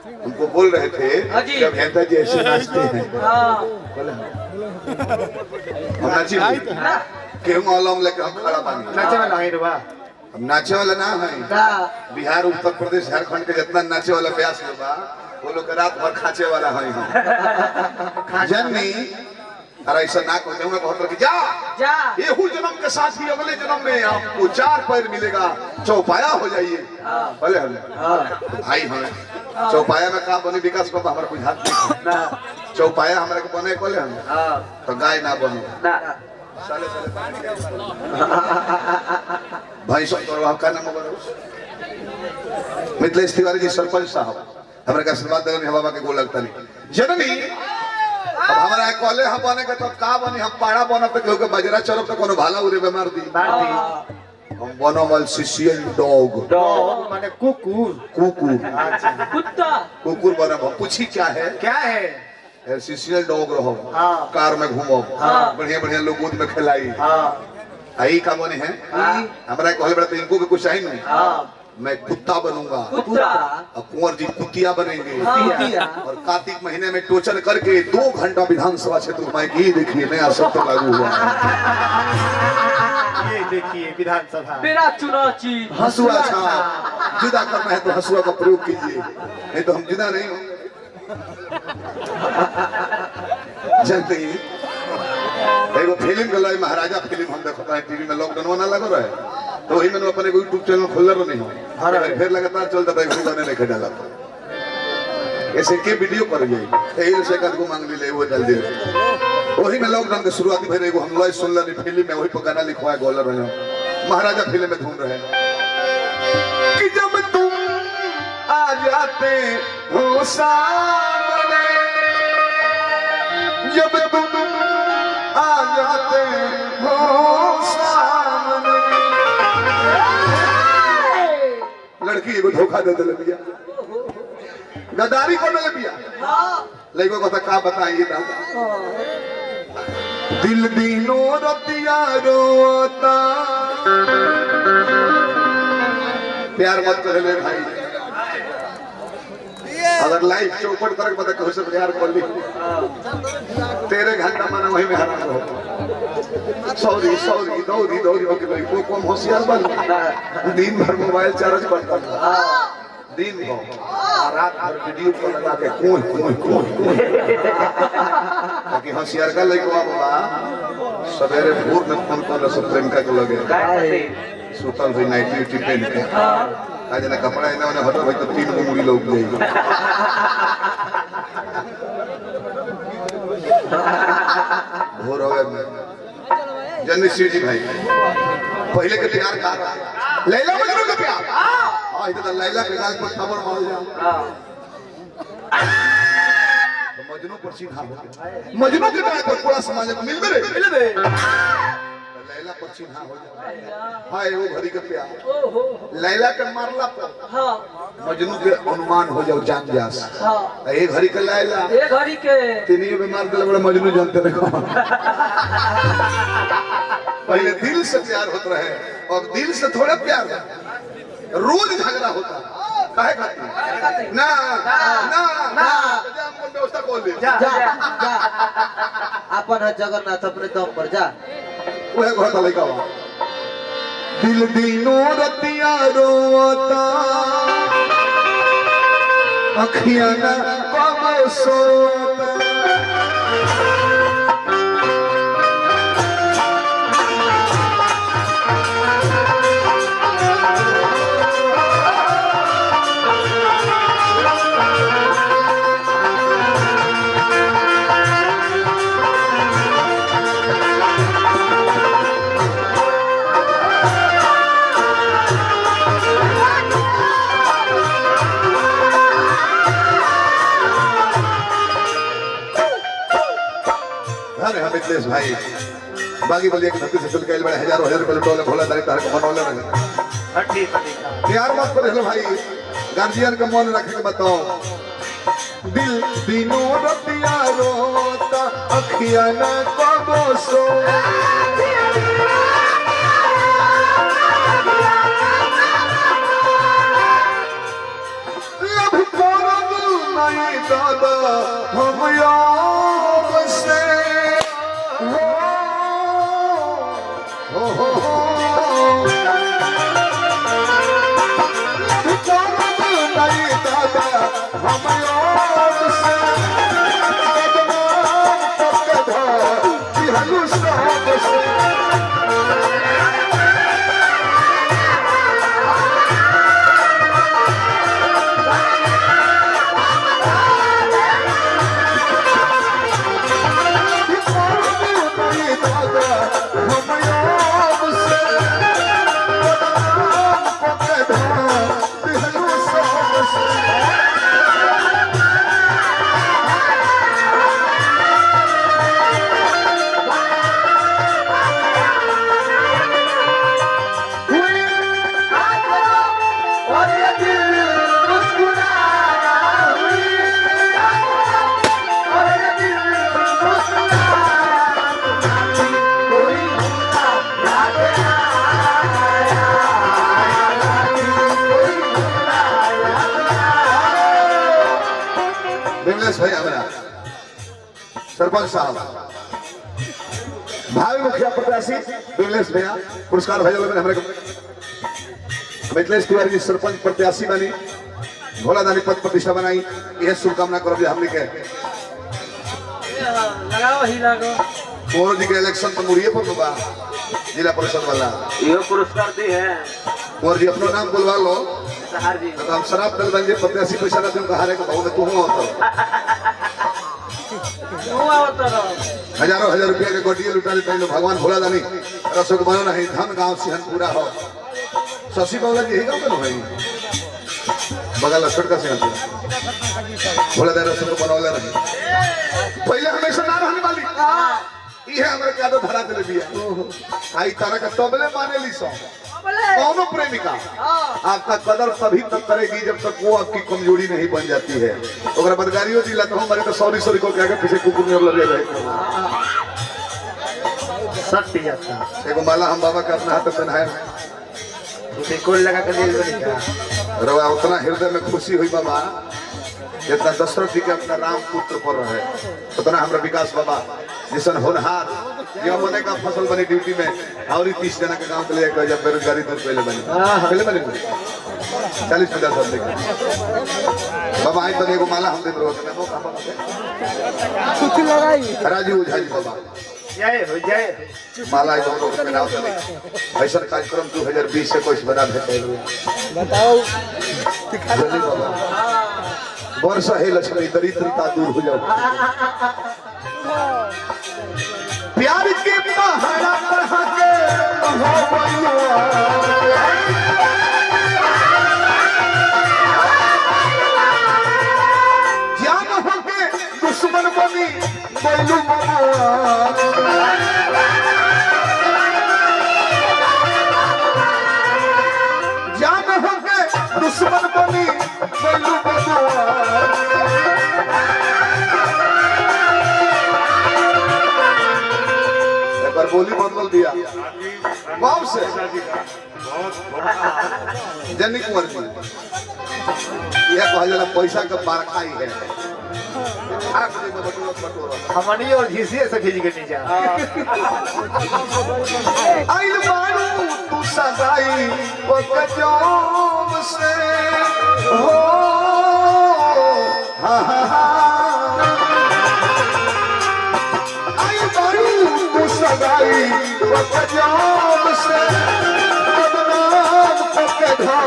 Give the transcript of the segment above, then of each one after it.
उनको बोल रहे थे जब हेता जी ऐसे नाचते हैं हम नाची केहू मालूम लेके हम खड़ा बानी नाचे वाला है रुआ हम नाचे वाला ना है बिहार उत्तर प्रदेश झारखंड के जितना नाचे वाला ब्यास लोग बा वो लोग रात भर खाचे वाला है जननी अरे ऐसा ना कहते हूँ बहुत कि जा ये हूँ जन्म के साथ ही अगले जन्म में आपको 4 पैर मिलेगा चौपाया हो जाइए भले हमें भाई हमें चौपाया में कहा बने विकास बाबा हमारा कुछ हाथ नहीं चौपाया हमारे को बने कोले हम तो गाय ना बनो साले भाई सब करो आपका नाम बोलो मिथिलेश तिवारी जी सरपंच साहब हमारे का आशीर्वाद देने बाबा के गोल लगता नहीं जननी अब हमारा कॉले हम बने के तो का बनी हम पाड़ा बना पे क्योंकि बजरा चरब तो कोनो भाला उरे बेमार दी हम बनो मल सीसीएल डॉग माने कुकुर अच्छा कुत्ता कुकुर बना पूछी क्या है सीसीएल डॉग रहो कार में घूमो बढ़िया बढ़िया लोग गोद में खिलाई आई का बने हैं हमारा कहले बड़ा तो इनको भी कुछ चाहिए नहीं मैं कुत्ता बनूंगा और कुंवर जी कुतिया बनेंगे और कार्तिक महीने में टोचन करके 2 घंटा विधानसभा क्षेत्र में ये देखिए नया शब्द लागू हुआ ये देखिए विधानसभा मेरा चुनाव चीज हसुआ था जुदा करना है तो हसुआ का प्रयोग कीजिए नहीं तो हम जुदा नहीं होंगे जानते ही एगो फिल्म के लिए महाराजा फिल्म हम देखता है टीवी में लॉकडाउन ना लगा रहा है तो वही मैंने अपने यूट्यूब चैनल खोल नहीं हो फिर लगातार चलता था गाने नहीं डाला ऐसे के वीडियो कर जाए यही से को मांग ले वो जल्दी वही में लॉकडाउन के शुरुआती फिर एगो हम लोग सुन ली फिल्म में वही पर गाना लिखवाए गोलर रहे महाराजा फिल्म में धूम रहे कि जब तुम आ जाते हो सामने जब तुम आ जाते हो सामने लड़की एगो धोखा दे दिले बिया गद्दारी को दिले बिया लइको को का बताइए दादा दिल दिनो रतिया रोता प्यार मत कर ले भाई अगर लाइफ चौपट करके बता कहो से प्यार कर ली तेरे घंटा माना वही में हरा हो सॉरी दौड़ी ओके भाई वो कम होशियार बन दिन भर मोबाइल चार्ज करता दिन भर रात भर वीडियो कॉल लगा के कौन ताकि होशियार का लइको बाबा सवेरे भोर में फोन कर सब प्रेमिका के लगे सुतल भाई नाइट ड्यूटी पहन के आज ना कपड़ा इन्हें उन्हें हटो भाई तो 3 मुड़ी लोग जाएगी भोर हो गए जननी सिंह जी भाई पहले के प्यार का लैला मजनू का प्यार हां इधर लैला के गाल पर खबर मार जाओ तो मजनू पर सीधा मजनू के गाल पर पूरा समाज को मिल गए लैला पर सीधा हो जाए हां वो घड़ी का प्यार लैला के मारला पर हां मजनू के अनुमान हो जाओ जान जास हां एक घड़ी के लैला एक घड़ी के तीनियों में मार दिला बड़ा मजनू जानते नहीं पहले दिल से प्यार होता रहे और दिल से थोड़ा प्यार रोज झगड़ा होता काहे खातिर ना ना ना हमको व्यवस्था खोल दे जा अपन जगन्नाथ अपने दम पर जा वो घर का लड़का बा दिल दिनो रतिया रोता अखियां ना कब सोता मिथिलेश भाई बागी बोलिए कि धरती से चल के बड़े हजारों रुपए टोले भोला तारीख तारीख मनोले रहे प्यार मत कर भाई गार्जियन का मन रखे के बताओ दिल दिनों रतिया रोता अखियां न कबो सो लभ नहीं दादा हम याद से हो नहीं दादा हम याद से भाई हमारा सरपंच साहब भावी मुखिया प्रत्याशी विमलेश भैया पुरस्कार भैया लोग हमारे मिथिलेश तिवारी जी सरपंच प्रत्याशी बनी भोला दानी पद प्रतिष्ठा बनाई यह शुभकामना करो हमने के लगाओ ही लागो मोरो जी के इलेक्शन तो मुड़िए पर बा जिला परिषद वाला ये पुरस्कार दी है मोर जी अपना नाम बोलवा लो सहार जी तो हम शराब दल बन प्रत्याशी पैसा ना तुम कहा रे को बहुत तू हो हजारों हजार रुपया के गोटिए लुटा लेते हैं भगवान भोला दानी रसोक बनो नहीं धन गांव सिहन पूरा हो शशि बाबला जी यही गाँव में भाई बगल छोटका सिहन भोला दानी रसोक बनौला रही पहले हमेशा ना रहने वाली ये हमारे क्या तो धरा दे दिया आई तरह का तबले माने ली सो कौनो प्रेमिका आपका कदर तभी तक करेगी जब तक वो आपकी कमजोरी नहीं बन जाती है अगर बदगारियों दिला तो हमारे तो सॉरी सॉरी को क्या पीछे कुकुर में लगे रहे सत्य जाता एगो माला हम बाबा का अपना हाथ पहनाए उसे कोल लगा कर ले क्या रवा उतना हृदय में खुशी हुई बाबा जितना दशरथ जी के अपना राम पुत्र पर रहे उतना हमारा विकास बाबा जिसन होनहार यह बने का फसल बनी ड्यूटी में और 30 जना के गांव के लिए जब बेरोजगारी दूर पहले बने 40-50 साल तक बाबा आई तो एगो माला हम दे राजू ओझा जी बाबा जय माला दोनों को पहनाओ ऐसा कार्यक्रम 2020 से कुछ बना भेटे बताओ वर्ष है लक्ष्मी दरिद्रता दूर हो जाओ प्यार के पहाड़ा बढ़ा के जान हो के दुश्मन बनी बोलू जान हो के दुश्मन बनी बोलू बोली बदल दिया कौन से जन्नी कुंवर जी यह कहा जाला पैसा का बारखाई है हमनी और घिसिए से खींच के नीचे आइल बारू तू सगाई वो कजोम से हो हा हा हा आइल बारू तू सगाई वो कजोम से बदनाम करके धा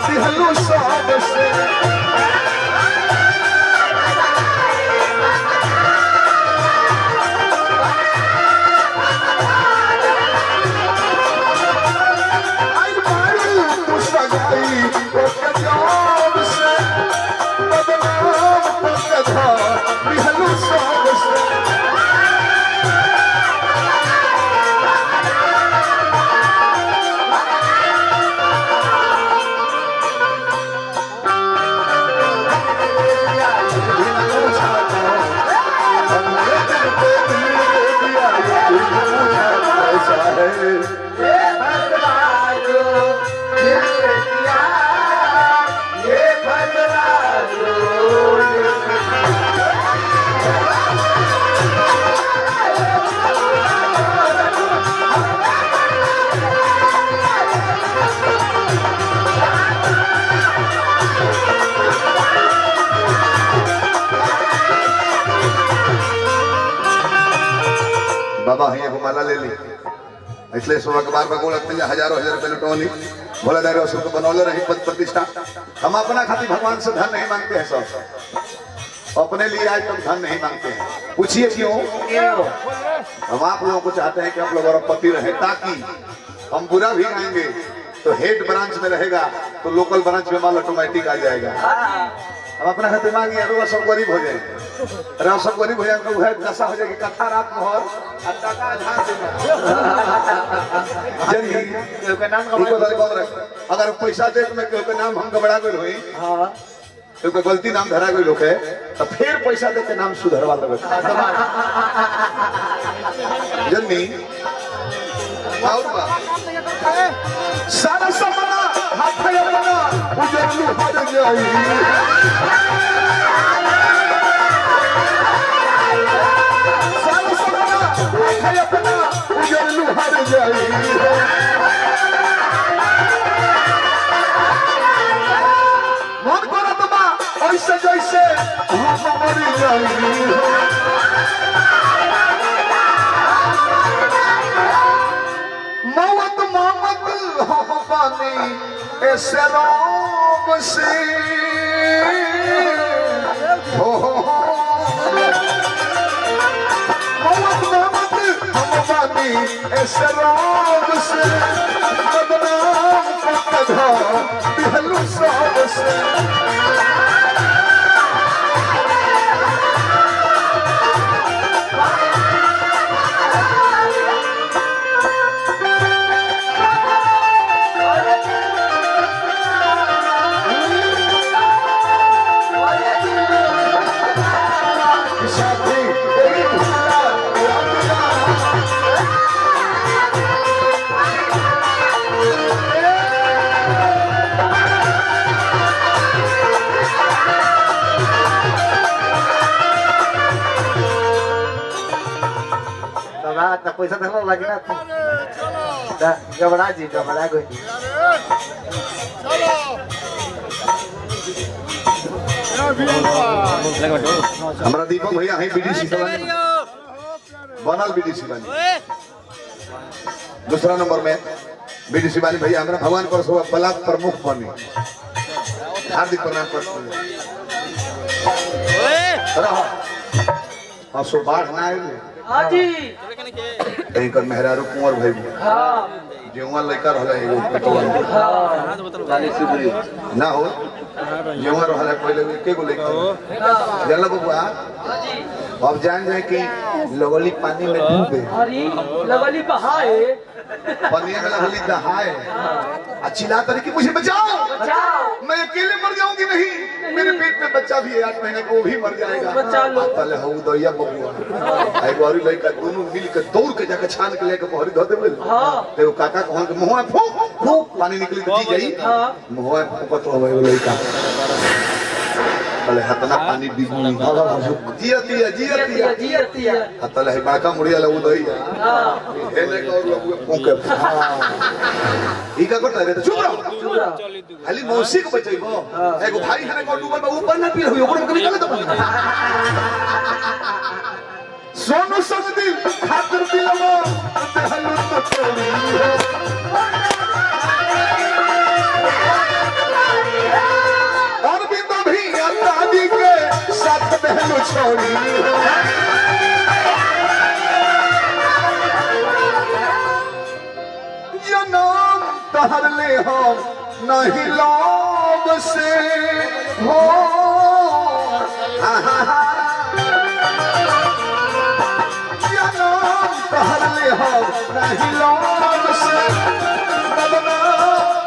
दिहलू सब से बाबा है एगो माला ले ली इसलिए सुबह के बार गोल लगते हैं हजारों हजार रुपये लुटौली भोला दारी रसूल को बनौले रही पद प्रतिष्ठा। हम अपना खातिर भगवान से धन नहीं मांगते हैं, सब अपने लिए आज तक धन नहीं मांगते हैं। पूछिए क्यों? हम आप लोगों को चाहते हैं कि आप लोग अरबपति रहे, ताकि हम बुरा भी गाएंगे तो हेड ब्रांच में रहेगा तो लोकल ब्रांच में माल ऑटोमेटिक आ जाएगा। हम अपना खातिर मांगे अरे सब गरीब हो जाएंगे, अरे सब गरीब हो जाएंगे, वह दशा हो जाएगी कथा रात मोहर अगर पैसा दे तो मैं के नाम हम घबरा गए हुई तो गलती नाम धरा गई लोग है तो फिर पैसा दे के नाम सुधरवा लगे जन्नी और सारा सपना हाथ में बना उजलू हट जाई सारा सपना हाथ में बना उजलू हट जाई मन करत बा ऐसे जैसे हम मर जाई मौत मोहम्मद हो पानी ऐसे रोब से हो मौत मोहम्मद हो पानी ऐसे रोब से बदनाम कथा बिहलू सब से पैसा धरना लगे ना गबड़ा जी गबड़ा गई हमारा दीपक भैया है बीडीसी बनल बीडीसी बनी दूसरा नंबर में बीडीसी वाली भैया हमारा भगवान पर सब ब्लॉक प्रमुख बनी हार्दिक प्रणाम करते हैं। सो बाढ़ ना आए कहीं कर मेहरारू कुंवर भाई जेवा लड़का रहा एगो ना हो जेवा रहा पहले के गो लड़का जानला बबुआ अब जान जाए कि लगली पानी में डूबे लगली बहाए पानी में लगली दहाए चिल्ला तरी कि मुझे बचाओ मैं अकेले मर जाऊंगी नहीं मेरे पेट में बच्चा भी है 8 महीने को भी मर जाएगा पहले हो दैया बबुआ एगो और लड़का दोनों मिल के दौड़ के जाके छान के लेके मोहरी धो देबे देखो काका कहन के मुंह में फूक पानी निकली तो जी जाई मुंह में फूकत हो एगो लड़का पहले हतना पानी बिजली जियतिया हतले है बाका मुड़िया लगू दैया हेने को लोग फूके ई का करता रे चुप रहो खाली मौसी को बचैबो एगो भाई हने को डूबल बा ऊपर ना पी होई ओकरो कभी चले तो सोनू संग दिल खातिर दिलमो हल्लू तो छोड़ी और भी तो भी अंदाजी के साथ पहलू छोड़ी नाम तहर ले हो नहीं लोग से हो नाम तहर ले हो नहीं लोग से बदनाम